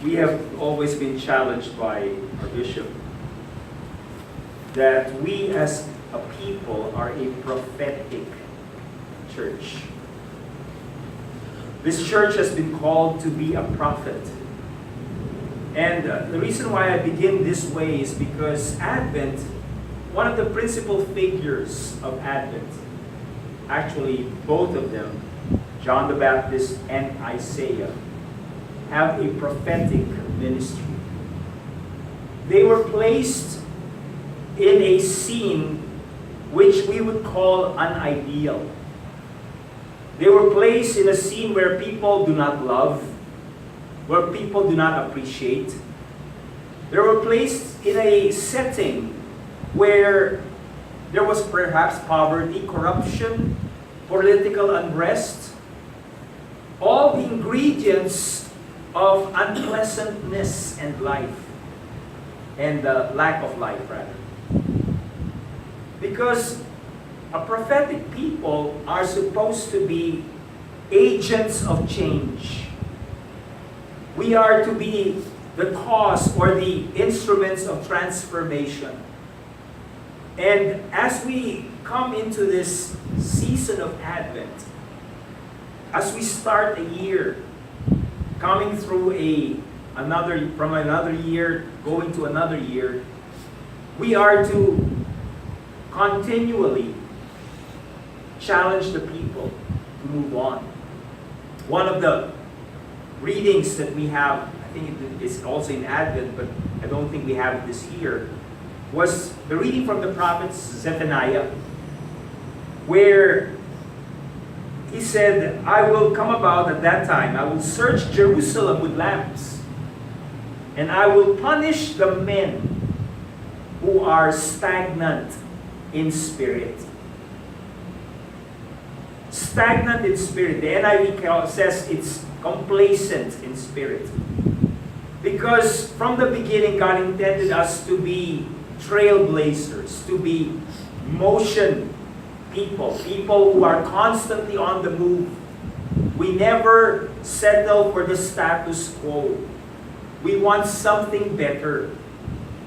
we have always been challenged by our bishop that we as a people are a prophetic church. This church has been called to be a prophet. And the reason why I begin this way is because Advent, one of the principal figures of Advent, actually both of them, John the Baptist and Isaiah, have a prophetic ministry. They were placed in a scene which we would call unideal. They were placed in a scene where people do not love, where people do not appreciate. They were placed in a setting where there was perhaps poverty, corruption, political unrest, all the ingredients of unpleasantness and life, and lack of life, rather. Because a prophetic people are supposed to be agents of change. We are to be the cause or the instruments of transformation. And as we come into this season of Advent, as we start a year, coming through from another year, going to another year, we are to continually challenge the people to move on. One of the readings that we have, I think it's also in Advent, but I don't think we have it this year, was the reading from the prophet Zephaniah, where he said, I will come about at that time, I will search Jerusalem with lamps, and I will punish the men who are stagnant in spirit. Stagnant in spirit. The NIV says it's complacent in spirit. Because from the beginning, God intended us to be trailblazers, to be motion people who are constantly on the move. We never settle for the status quo. We want something better.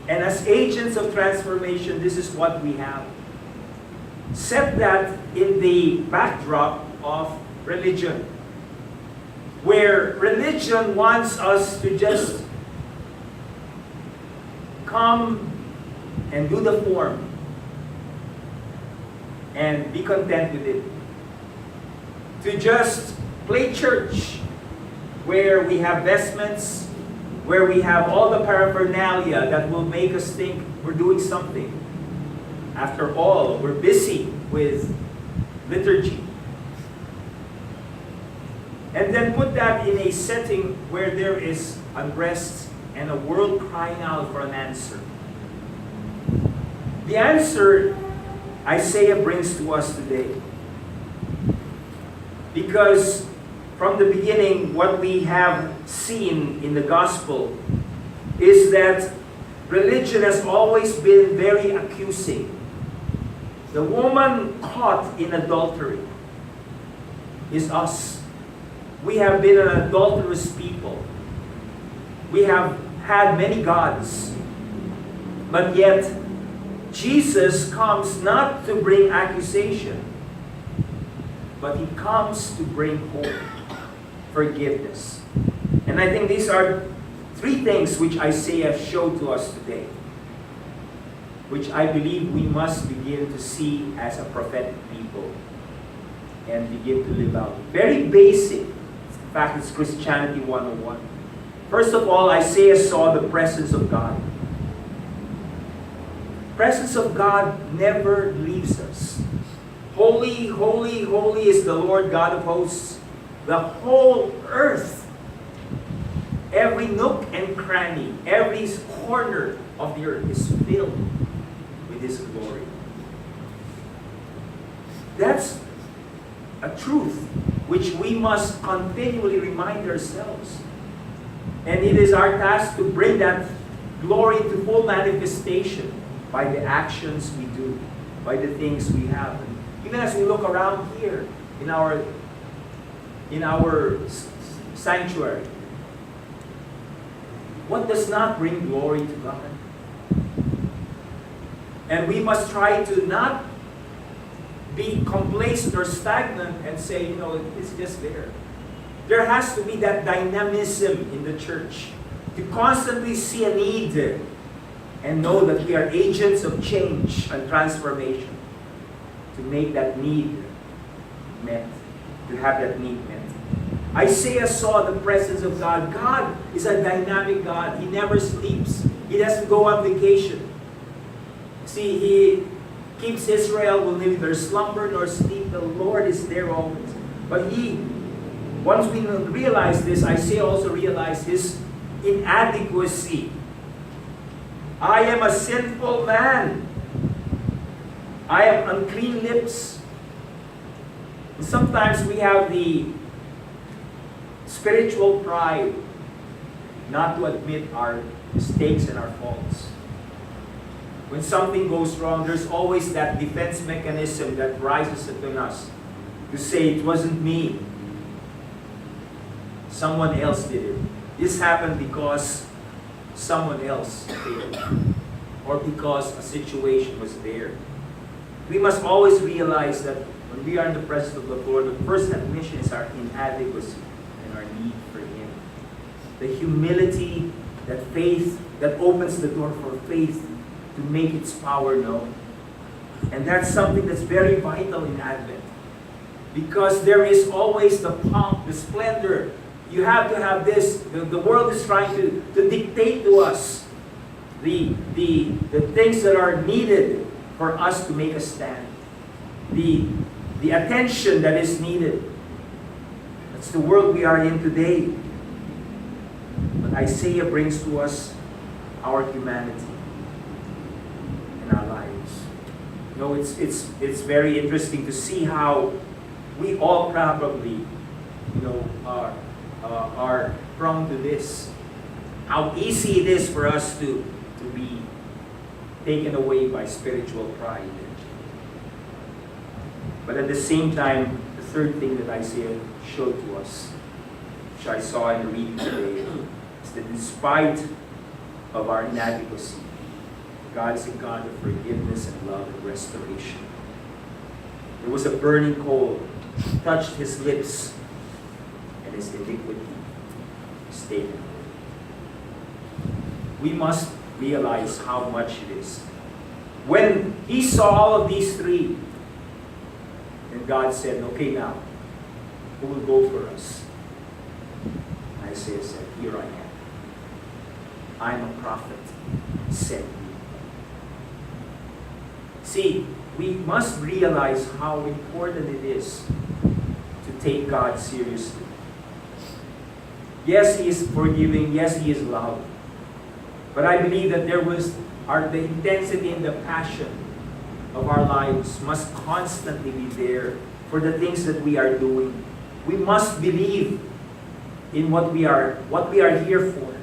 And as agents of transformation, this is what we have. Set that in the backdrop of religion, where religion wants us to just come and do the form and be content with it. To just play church, where we have vestments, where we have all the paraphernalia that will make us think we're doing something. After all, we're busy with liturgy. And then put that in a setting where there is unrest and a world crying out for an answer. The answer Isaiah brings to us today. Because from the beginning, what we have seen in the gospel is that religion has always been very accusing. The woman caught in adultery is us. We have been an adulterous people. We have had many gods. But yet, Jesus comes not to bring accusation, but He comes to bring hope, forgiveness. And I think these are three things which Isaiah showed to us today, which I believe we must begin to see as a prophetic people and begin to live out. Very basic. In fact, it's Christianity 101. First of all, Isaiah saw the presence of God. Presence of God never leaves us. Holy, holy, holy is the Lord God of hosts. The whole earth, every nook and cranny, every corner of the earth is filled with His glory. That's a truth which we must continually remind ourselves. And it is our task to bring that glory to full manifestation by the actions we do, by the things we have. And even as we look around here in our sanctuary, what does not bring glory to God. And we must try to not be complacent or stagnant and say, it's just there. There has to be that dynamism in the church to constantly see a need and know that we are agents of change and transformation to make that need met, to have that need met. Isaiah saw the presence of God. God is a dynamic God. He never sleeps. He doesn't go on vacation. See, He keeps Israel, will neither slumber nor sleep. The Lord is there always. But once we realize this, Isaiah also realized His inadequacy. I am a sinful man. I have unclean lips. And sometimes we have the spiritual pride not to admit our mistakes and our faults. When something goes wrong, there's always that defense mechanism that rises within us to say, it wasn't me. Someone else did it. This happened because someone else failed, or because a situation was there. We must always realize that when we are in the presence of the Lord, the first admission is our inadequacy and our need for Him. The humility, that faith, that opens the door for faith to make its power known. And that's something that's very vital in Advent. Because there is always the pomp, the splendor. You have to have this. The world is trying to dictate to us the things that are needed for us to make a stand. The attention that is needed. That's the world we are in today. But Isaiah brings to us our humanity in our lives. It's very interesting to see how we all probably, are prone to this. How easy it is for us to be taken away by spiritual pride. But at the same time, the third thing that Isaiah showed to us, which I saw in the reading today, is that in spite of our inadequacy, God is a God of forgiveness and love and restoration. There was a burning coal, touched His lips, and His iniquity stayed. We must realize how much it is. When He saw all of these three, and God said, okay now, who will go for us? Isaiah said, here I am. I'm a prophet, send me. See, we must realize how important it is to take God seriously. Yes, He is forgiving. Yes, He is love. But I believe that the intensity and the passion of our lives must constantly be there for the things that we are doing. We must believe in what we are here for.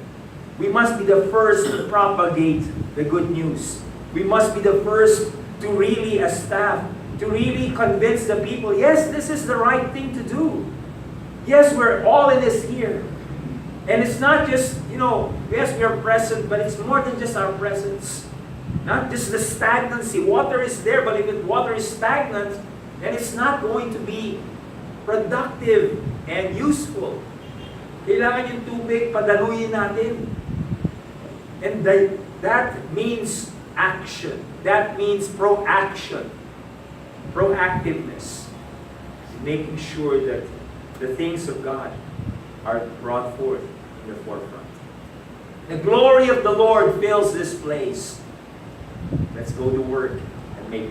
We must be the first to propagate the good news. We must be the first to really, as staff, to really convince the people, yes, this is the right thing to do. Yes, we're all in this here. And it's not just, yes, we are present, but it's more than just our presence. Not just the stagnancy. Water is there, but if the water is stagnant, then it's not going to be productive and useful. Kailangan yung tubig, padaluyin natin. And that means action. That means proaction. Proactiveness. Making sure that the things of God are brought forth in the forefront. The glory of the Lord fills this place. Let's go to work and make